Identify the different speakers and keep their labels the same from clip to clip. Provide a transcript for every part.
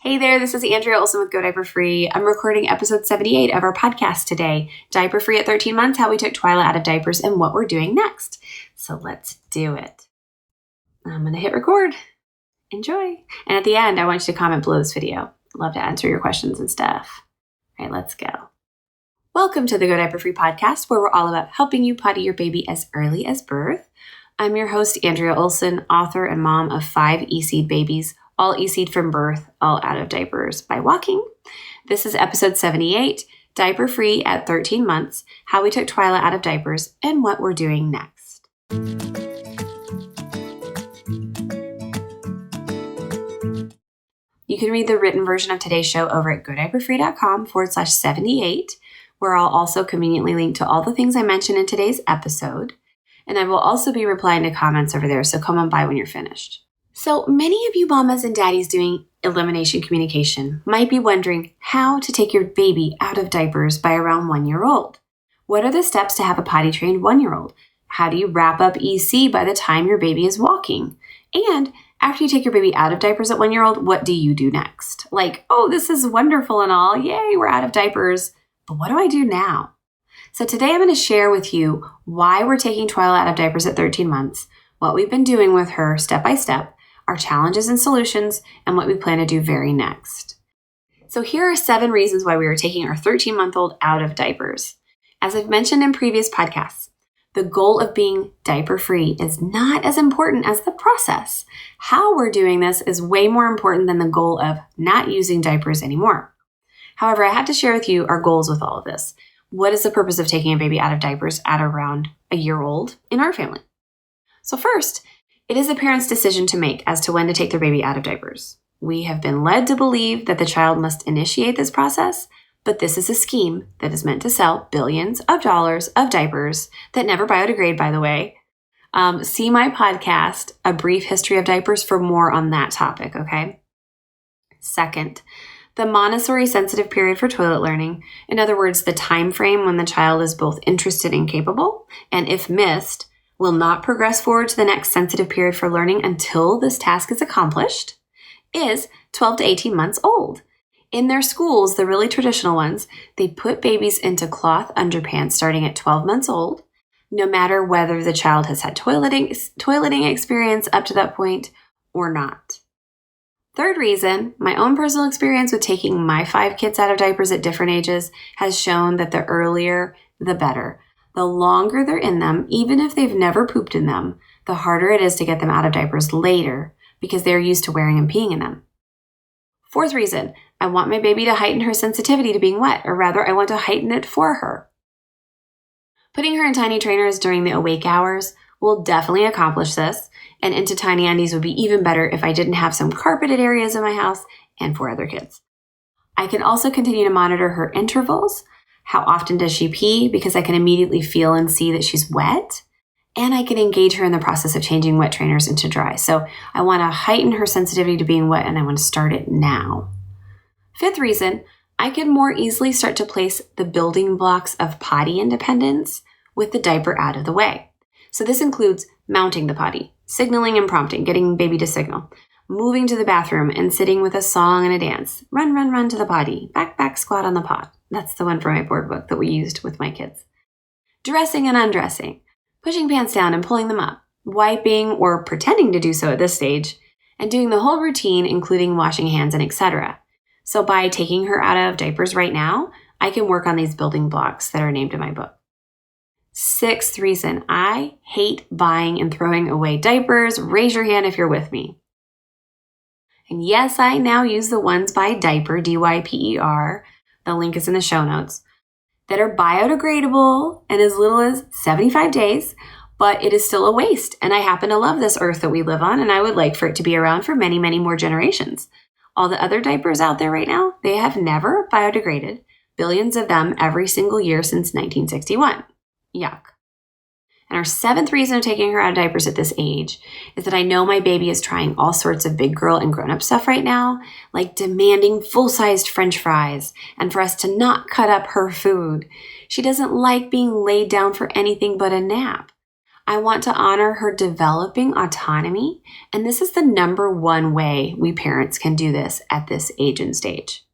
Speaker 1: Hey there, this is Andrea Olson with Go Diaper-free. I'm recording episode 78 of our podcast today, Diaper-free at 13 months, how we took Twyla out of diapers and what we're doing next. So let's do it. I'm going to hit record. Enjoy. And at the end, I want you to comment below this video. I'd love to answer your questions and stuff. All right, let's go. Welcome to the Go Diaper-free podcast, where we're all about helping you potty your baby as early as birth. I'm your host, Andrea Olson, author and mom of 5 E-seed babies, all E-seed from birth, all out of diapers by walking. This is episode 78, Diaper-free at 13 months, how we took Twyla out of diapers and what we're doing next. You can read the written version of today's show over at godiaperfree.com/78, where I'll also conveniently link to all the things I mentioned in today's episode. And I will also be replying to comments over there, so come on by when you're finished. So many of you mamas and daddies doing Elimination Communication might be wondering how to take your baby out of diapers by around 1 year old. What are the steps to have a potty trained 1-year-old? How do you wrap up EC by the time your baby is walking? And after you take your baby out of diapers at 1 year old, what do you do next? Like, oh, this is wonderful and all. Yay, we're out of diapers. But what do I do now? So today I'm going to share with you why we're taking Twyla out of diapers at 13 months, what we've been doing with her step by step, our challenges and solutions, and what we plan to do very next. So here are 7 reasons why we are taking our 13-month-old out of diapers. As I've mentioned in previous podcasts, the goal of being diaper-free is not as important as the process. How we're doing this is way more important than the goal of not using diapers anymore. However, I have to share with you our goals with all of this. What is the purpose of taking a baby out of diapers at around 1 year old in our family? So first, it is the parent's decision to make as to when to take their baby out of diapers. We have been led to believe that the child must initiate this process, but this is a scheme that is meant to sell billions of dollars of diapers that never biodegrade, by the way. See my podcast, A Brief History of Diapers, for more on that topic, okay? Second, the Montessori sensitive period for toilet learning, in other words, the time frame when the child is both interested and capable, and if missed, will not progress forward to the next sensitive period for learning until this task is accomplished, is 12 to 18 months old. In their schools, the really traditional ones, they put babies into cloth underpants starting at 12 months old, no matter whether the child has had toileting experience up to that point or not. Third reason, my own personal experience with taking my 5 kids out of diapers at different ages has shown that the earlier, the better. The longer they're in them, even if they've never pooped in them, the harder it is to get them out of diapers later because they're used to wearing and peeing in them. Fourth reason, I want my baby to heighten her sensitivity to being wet, or rather, I want to heighten it for her. Putting her in tiny trainers during the awake hours will definitely accomplish this, and into tiny undies would be even better if I didn't have some carpeted areas in my house and for other kids. I can also continue to monitor her intervals. How often does she pee? Because I can immediately feel and see that she's wet. And I can engage her in the process of changing wet trainers into dry. So I want to heighten her sensitivity to being wet, and I want to start it now. Fifth reason, I can more easily start to place the building blocks of potty independence with the diaper out of the way. So this includes mounting the potty, signaling and prompting, getting baby to signal, moving to the bathroom and sitting with a song and a dance, run, run, run to the potty, back, back, squat on the pot. That's the one from my board book that we used with my kids. Dressing and undressing, pushing pants down and pulling them up, wiping or pretending to do so at this stage, and doing the whole routine, including washing hands and etc. So by taking her out of diapers right now, I can work on these building blocks that are named in my book. Sixth reason, I hate buying and throwing away diapers. Raise your hand if you're with me. And yes, I now use the ones by Diaper, D-Y-P-E-R, the link is in the show notes, that are biodegradable in as little as 75 days, but it is still a waste. And I happen to love this earth that we live on, and I would like for it to be around for many, many more generations. All the other diapers out there right now, they have never biodegraded, billions of them every single year since 1961. Yuck. And our 7th reason of taking her out of diapers at this age is that I know my baby is trying all sorts of big girl and grown-up stuff right now, like demanding full-sized French fries and for us to not cut up her food. She doesn't like being laid down for anything but a nap. I want to honor her developing autonomy, and this is the number one way we parents can do this at this age and stage.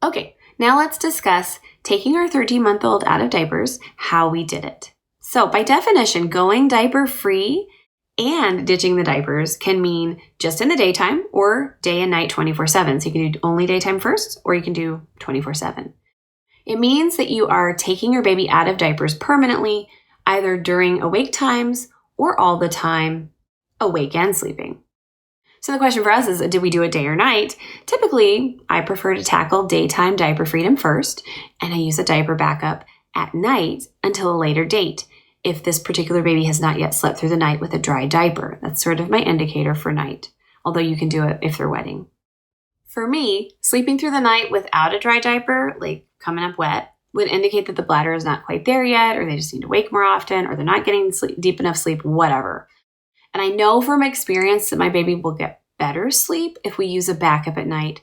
Speaker 1: Okay, now let's discuss taking our 13-month-old out of diapers, how we did it. So by definition, going diaper-free and ditching the diapers can mean just in the daytime or day and night 24/7. So you can do only daytime first, or you can do 24/7. It means that you are taking your baby out of diapers permanently, either during awake times or all the time, awake and sleeping. So the question for us is, did we do it day or night? Typically, I prefer to tackle daytime diaper freedom first, and I use a diaper backup at night until a later date if this particular baby has not yet slept through the night with a dry diaper. That's sort of my indicator for night, although you can do it if they're wetting. For me, sleeping through the night without a dry diaper, like coming up wet, would indicate that the bladder is not quite there yet, or they just need to wake more often, or they're not getting deep enough sleep, whatever. And I know from experience that my baby will get better sleep if we use a backup at night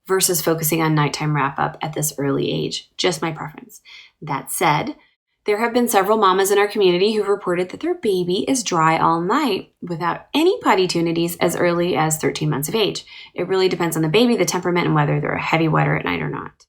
Speaker 1: versus focusing on nighttime wrap-up at this early age. Just my preference. That said, there have been several mamas in our community who've reported that their baby is dry all night without any potty tunities as early as 13 months of age. It really depends on the baby, the temperament, and whether they're a heavy wetter at night or not.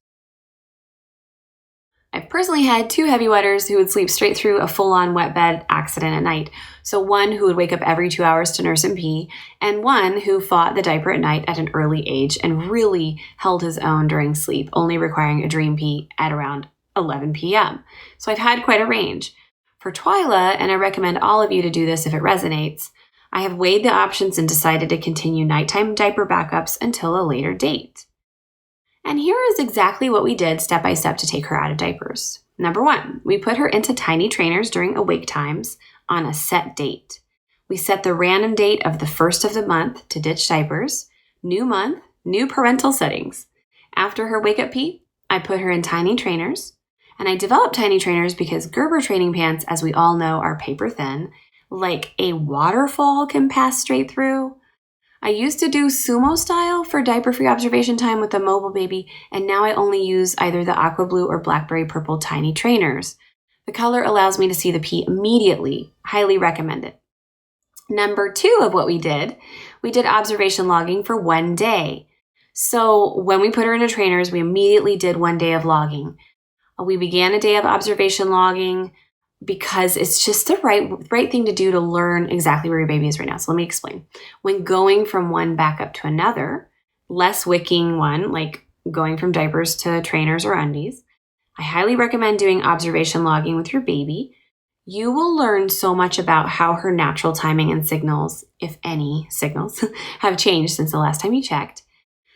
Speaker 1: I've personally had 2 heavy wetters who would sleep straight through a full-on wet bed accident at night. So one who would wake up every 2 hours to nurse and pee, and one who fought the diaper at night at an early age and really held his own during sleep, only requiring a dream pee at around 11 p.m. So I've had quite a range. For Twyla, and I recommend all of you to do this if it resonates, I have weighed the options and decided to continue nighttime diaper backups until a later date. And here is exactly what we did step by step to take her out of diapers. Number 1, we put her into tiny trainers during awake times on a set date. We set the random date of the first of the month to ditch diapers. New month, new parental settings. After her wake-up pee, I put her in tiny trainers. And I developed tiny trainers because Gerber training pants, as we all know, are paper thin, like a waterfall can pass straight through. I used to do sumo style for diaper-free observation time with a mobile baby, and now I only use either the aqua blue or blackberry purple tiny trainers. The color allows me to see the pee immediately. Highly recommend it. Number 2 of what we did observation logging for 1 day. So when we put her into trainers, we immediately did 1 day of logging. We began a day of observation logging because it's just the right thing to do to learn exactly where your baby is right now. So let me explain. When going from one backup to another, less wicking one, like going from diapers to trainers or undies, I highly recommend doing observation logging with your baby. You will learn so much about how her natural timing and signals, if any signals, have changed since the last time you checked.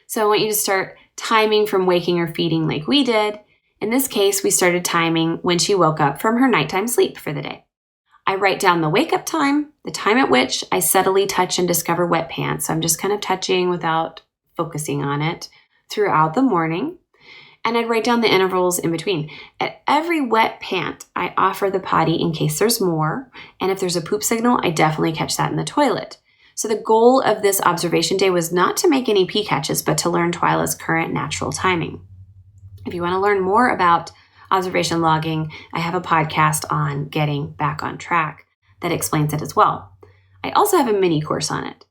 Speaker 1: So I want you to start timing from waking or feeding like we did. In this case, we started timing when she woke up from her nighttime sleep for the day. I write down the wake-up time, the time at which I subtly touch and discover wet pants. So I'm just kind of touching without focusing on it throughout the morning. And I'd write down the intervals in between. At every wet pant, I offer the potty in case there's more. And if there's a poop signal, I definitely catch that in the toilet. So the goal of this observation day was not to make any pee catches, but to learn Twyla's current natural timing. If you want to learn more about observation logging, I have a podcast on getting back on track that explains it as well. I also have a mini course on it.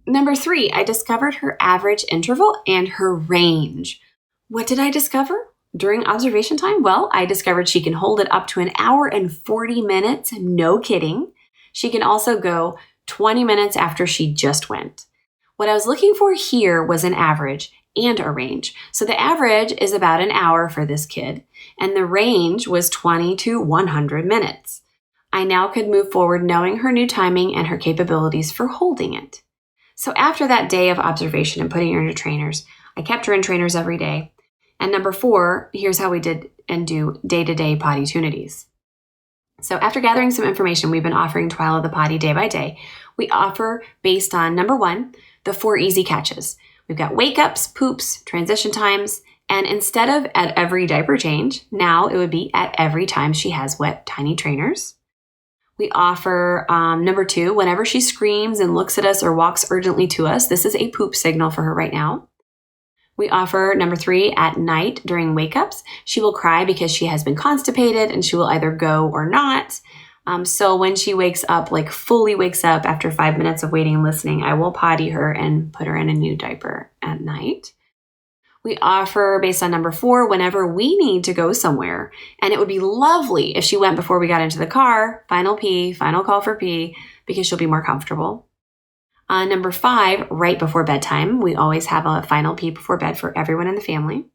Speaker 1: Number 3, I discovered her average interval and her range. What did I discover during observation time? Well, I discovered she can hold it up to 1 hour and 40 minutes. No kidding. She can also go 20 minutes after she just went. What I was looking for here was an average and a range. So the average is about 1 hour for this kid, and the range was 20 to 100 minutes. I now could move forward knowing her new timing and her capabilities for holding it. So after that day of observation and putting her into trainers, I kept her in trainers every day. And number 4, here's how we did and do day-to-day potty tunities. So after gathering some information, we've been offering Twyla the potty day by day. We offer based on number 1, the 4 easy catches. We've got wake-ups, poops, transition times, and instead of at every diaper change, now it would be at every time she has wet tiny trainers. We offer number 2, whenever she screams and looks at us or walks urgently to us, this is a poop signal for her right now. We offer number 3 at night during wake-ups. She will cry because she has been constipated and she will either go or not. So when she wakes up, like fully wakes up after 5 minutes of waiting and listening, I will potty her and put her in a new diaper at night. We offer, based on number 4, whenever we need to go somewhere. And it would be lovely if she went before we got into the car, final pee, final call for pee, because she'll be more comfortable. Number 5, right before bedtime. We always have a final pee before bed for everyone in the family.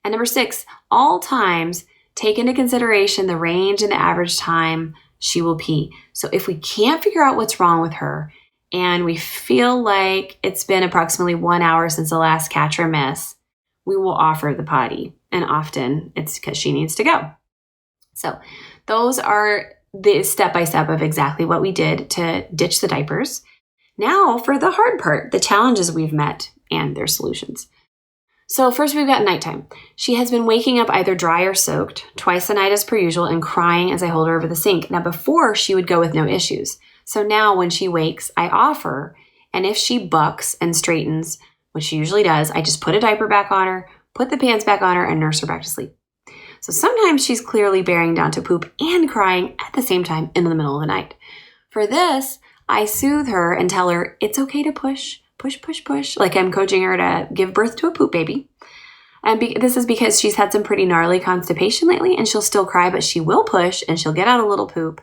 Speaker 1: And number 6, all times take into consideration the range and the average time she will pee. So if we can't figure out what's wrong with her and we feel like it's been approximately 1 hour since the last catch or miss, we will offer the potty. And often it's because she needs to go. So those are the step-by-step of exactly what we did to ditch the diapers. Now for the hard part, the challenges we've met and their solutions. So first we've got nighttime. She has been waking up either dry or soaked twice a night as per usual and crying as I hold her over the sink. Now before she would go with no issues. So now when she wakes, I offer, and if she bucks and straightens, which she usually does, I just put a diaper back on her, put the pants back on her, and nurse her back to sleep. So sometimes she's clearly bearing down to poop and crying at the same time in the middle of the night. For this, I soothe her and tell her it's okay to push, like I'm coaching her to give birth to a poop baby. And this is because she's had some pretty gnarly constipation lately, and she'll still cry, but she will push and she'll get out a little poop.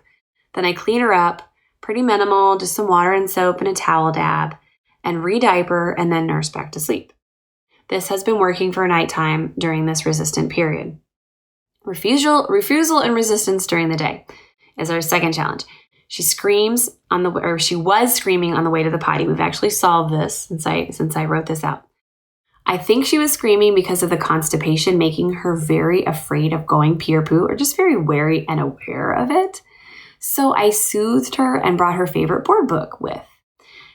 Speaker 1: Then I clean her up, pretty minimal, just some water and soap and a towel dab, and re-diaper and then nurse back to sleep. This has been working for nighttime during this resistant period. Refusal and resistance during the day is our second challenge. She was screaming on the way to the potty. We've actually solved this since I wrote this out. I think she was screaming because of the constipation, making her very afraid of going pee or poo, or just very wary and aware of it. So I soothed her and brought her favorite board book with.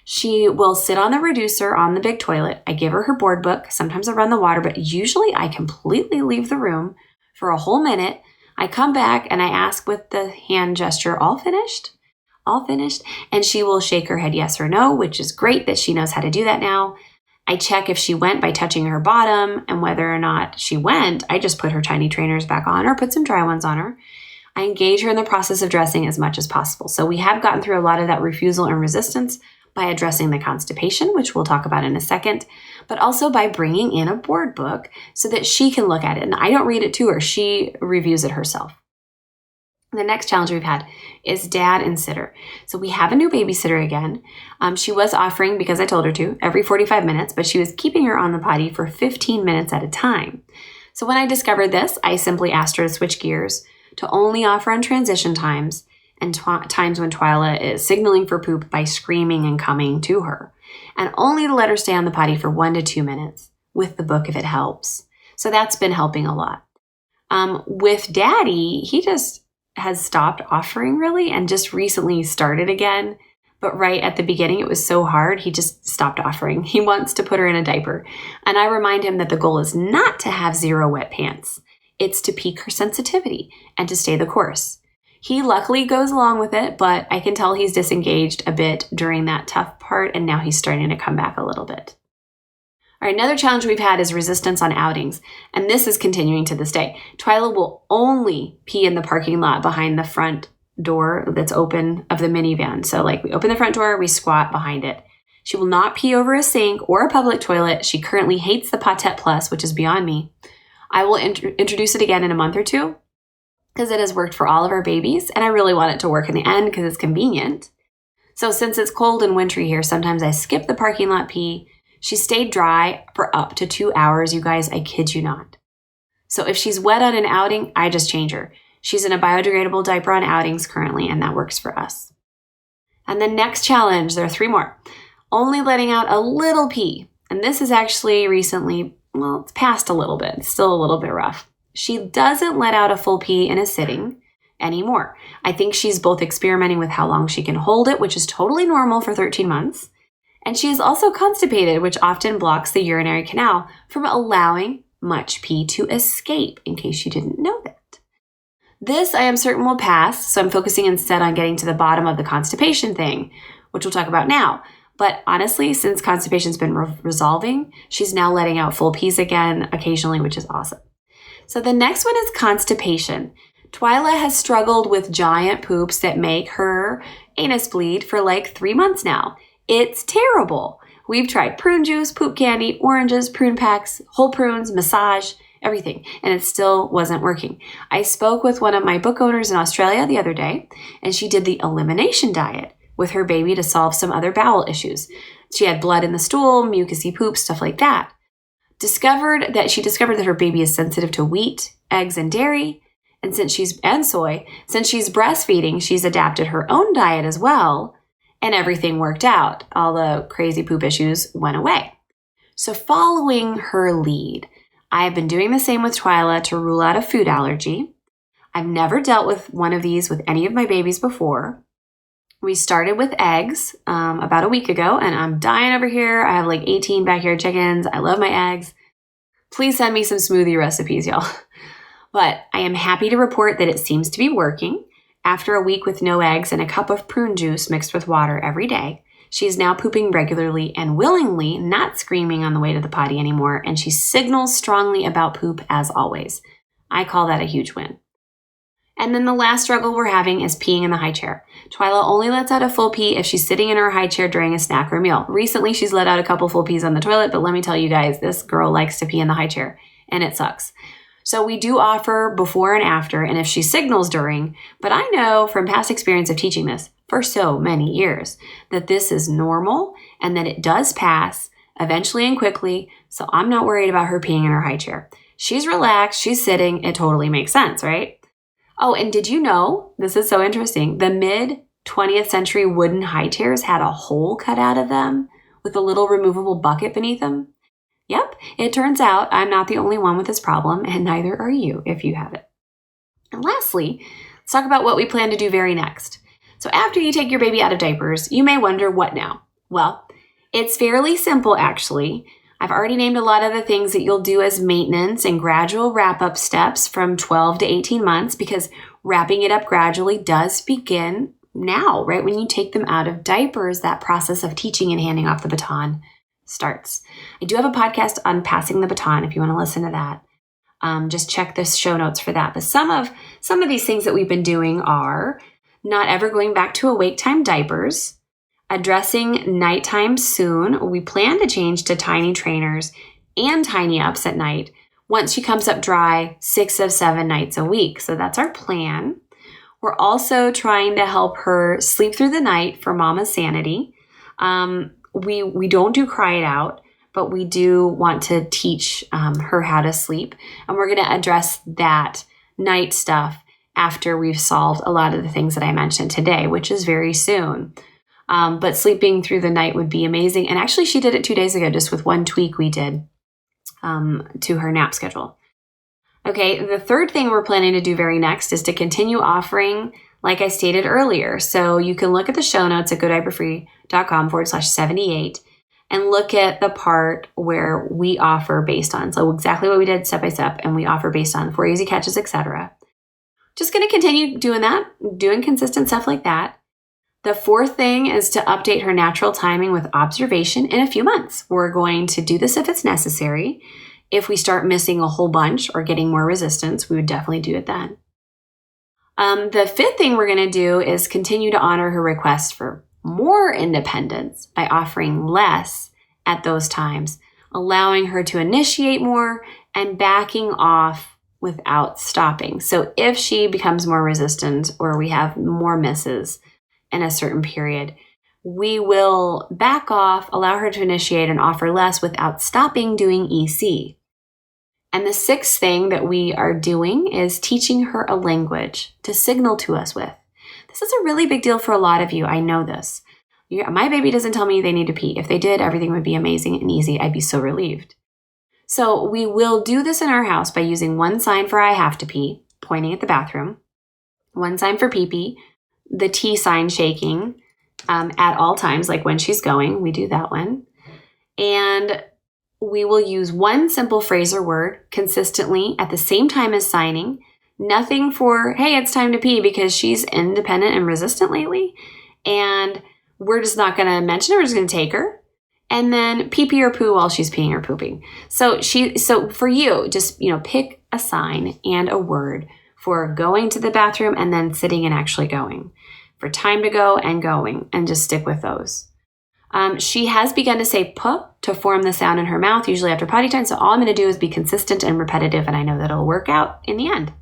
Speaker 1: She will sit on the reducer on the big toilet. I give her her board book. Sometimes I run the water, but usually I completely leave the room for a whole minute. I come back and I ask with the hand gesture, all finished? And she will shake her head yes or no, which is great that she knows how to do that now. I check if she went by touching her bottom, and whether or not she went, I just put her tiny trainers back on or put some dry ones on her. I engage her in the process of dressing as much as possible. So we have gotten through a lot of that refusal and resistance by addressing the constipation, which we'll talk about in a second, but also by bringing in a board book so that she can look at it. And I don't read it to her. She reviews it herself. The next challenge we've had is dad and sitter. So we have a new babysitter again. She was offering, because I told her to, every 45 minutes, but she was keeping her on the potty for 15 minutes at a time. So when I discovered this, I simply asked her to switch gears to only offer on transition times and times when Twyla is signaling for poop by screaming and coming to her, and only to let her stay on the potty for 1 to 2 minutes with the book if it helps. So that's been helping a lot. With daddy, he just has stopped offering really and just recently started again. But right at the beginning, it was so hard, he just stopped offering. He wants to put her in a diaper. And I remind him that the goal is not to have 0 wet pants. It's to pique her sensitivity and to stay the course. He luckily goes along with it, but I can tell he's disengaged a bit during that tough part, and now he's starting to come back a little bit. All right, another challenge we've had is resistance on outings, and this is continuing to this day. Twyla will only pee in the parking lot behind the front door that's open of the minivan. So like we open the front door, we squat behind it. She will not pee over a sink or a public toilet. She currently hates the Potty Plus, which is beyond me. I will introduce it again in a month or two because it has worked for all of our babies, and I really want it to work in the end because it's convenient. So since it's cold and wintry here, sometimes I skip the parking lot pee. She stayed dry for up to 2 hours, you guys, I kid you not. So if she's wet on an outing, I just change her. She's in a biodegradable diaper on outings currently, and that works for us. And the next challenge, there are 3 more. Only letting out a little pee. And this is actually recently, well, it's passed a little bit. It's still a little bit rough. She doesn't let out a full pee in a sitting anymore. I think she's both experimenting with how long she can hold it, which is totally normal for 13 months. And she is also constipated, which often blocks the urinary canal from allowing much pee to escape, in case you didn't know that. This I am certain will pass, so I'm focusing instead on getting to the bottom of the constipation thing, which we'll talk about now. But honestly, since constipation's been resolving, she's now letting out full pees again occasionally, which is awesome. So the next one is constipation. Twyla has struggled with giant poops that make her anus bleed for like 3 months now. It's terrible. We've tried prune juice, poop candy, oranges, prune packs, whole prunes, massage, everything, and it still wasn't working. I spoke with one of my book owners in Australia the other day, and she did the elimination diet with her baby to solve some other bowel issues. She had blood in the stool, mucousy poop, stuff like that. She discovered that her baby is sensitive to wheat, eggs, and dairy, and soy. Since she's breastfeeding, she's adapted her own diet as well, and everything worked out. All the crazy poop issues went away. So following her lead, I've been doing the same with Twyla to rule out a food allergy. I've never dealt with one of these with any of my babies before. We started with eggs about a week ago, and I'm dying over here. I have like 18 backyard chickens. I love my eggs. Please send me some smoothie recipes, y'all. But I am happy to report that it seems to be working. After a week with no eggs and a cup of prune juice mixed with water every day, she is now pooping regularly and willingly, not screaming on the way to the potty anymore, and she signals strongly about poop as always. I call that a huge win. And then the last struggle we're having is peeing in the high chair. Twyla only lets out a full pee if she's sitting in her high chair during a snack or meal. Recently, she's let out a couple full pees on the toilet, but let me tell you guys, this girl likes to pee in the high chair, and it sucks. So we do offer before and after, and if she signals during, but I know from past experience of teaching this for so many years that this is normal and that it does pass eventually and quickly, so I'm not worried about her peeing in her high chair. She's relaxed, she's sitting, it totally makes sense, right? Oh, and did you know, this is so interesting, the mid-20th century wooden high chairs had a hole cut out of them with a little removable bucket beneath them? Yep, it turns out I'm not the only one with this problem, and neither are you if you have it. And lastly, let's talk about what we plan to do very next. So after you take your baby out of diapers, you may wonder, what now? Well, it's fairly simple actually. I've already named a lot of the things that you'll do as maintenance and gradual wrap-up steps from 12 to 18 months, because wrapping it up gradually does begin now, right? When you take them out of diapers, that process of teaching and handing off the baton starts. I do have a podcast on passing the baton if you want to listen to that. Just check the show notes for that. But some of these things that we've been doing are not ever going back to awake time diapers, addressing nighttime soon. We plan to change to tiny trainers and tiny ups at night once she comes up dry 6 of 7 nights a week. So that's our plan. We're also trying to help her sleep through the night for mama's sanity. We don't do cry it out, but we do want to teach her how to sleep. And we're going to address that night stuff after we've solved a lot of the things that I mentioned today, which is very soon. But sleeping through the night would be amazing. And actually, she did it 2 days ago, just with one tweak we did to her nap schedule. Okay, the third thing we're planning to do very next is to continue offering, like I stated earlier. So you can look at the show notes at godiaperfree.com/78 and look at the part where we offer based on. So exactly what we did step by step, and we offer based on 4 easy catches, etc. Just going to continue doing that, doing consistent stuff like that. The fourth thing is to update her natural timing with observation in a few months. We're going to do this if it's necessary. If we start missing a whole bunch or getting more resistance, we would definitely do it then. The fifth thing we're going to do is continue to honor her request for more independence by offering less at those times, allowing her to initiate more and backing off without stopping. So if she becomes more resistant or we have more misses in a certain period, we will back off, allow her to initiate and offer less without stopping doing EC. And the sixth thing that we are doing is teaching her a language to signal to us with. This is a really big deal for a lot of you. I know this. My baby doesn't tell me they need to pee. If they did, everything would be amazing and easy. I'd be so relieved. So we will do this in our house by using one sign for I have to pee, pointing at the bathroom, one sign for pee-pee, the T sign shaking at all times, like when she's going, we do that one. And we will use one simple phrase or word consistently at the same time as signing. Nothing for, hey, it's time to pee, because she's independent and resistant lately. And we're just not going to mention it. We're just going to take her. And then pee or poo while she's peeing or pooping. So for you, just, pick a sign and a word for going to the bathroom and then sitting and actually going. For time to go and going, and just stick with those. She has begun to say puh to form the sound in her mouth, usually after potty time. So all I'm going to do is be consistent and repetitive, and I know that it'll work out in the end.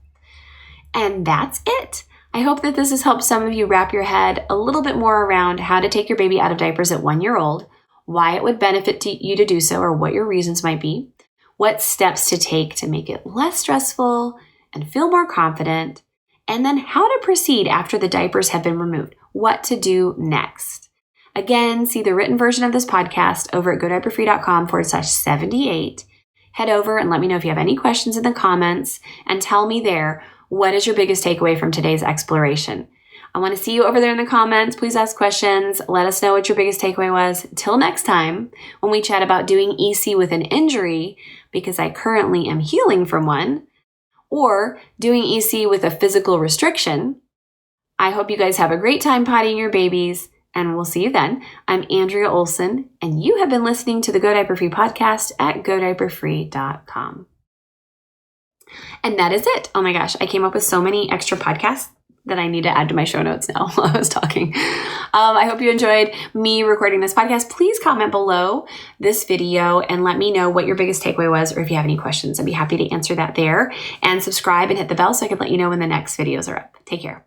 Speaker 1: And that's it. I hope that this has helped some of you wrap your head a little bit more around how to take your baby out of diapers at 1 year old, why it would benefit you to do so, or what your reasons might be, what steps to take to make it less stressful and feel more confident, and then how to proceed after the diapers have been removed, what to do next. Again, see the written version of this podcast over at godiaperfree.com/78. Head over and let me know if you have any questions in the comments, and tell me there, what is your biggest takeaway from today's exploration? I want to see you over there in the comments. Please ask questions. Let us know what your biggest takeaway was. Till next time, when we chat about doing EC with an injury, because I currently am healing from one, or doing EC with a physical restriction. I hope you guys have a great time pottying your babies, and we'll see you then. I'm Andrea Olson, and you have been listening to the Go Diaper Free podcast at godiaperfree.com. And that is it. Oh my gosh, I came up with so many extra podcasts that I need to add to my show notes now while I was talking. I hope you enjoyed me recording this podcast. Please comment below this video and let me know what your biggest takeaway was, or if you have any questions. I'd be happy to answer that there. And subscribe and hit the bell so I can let you know when the next videos are up. Take care.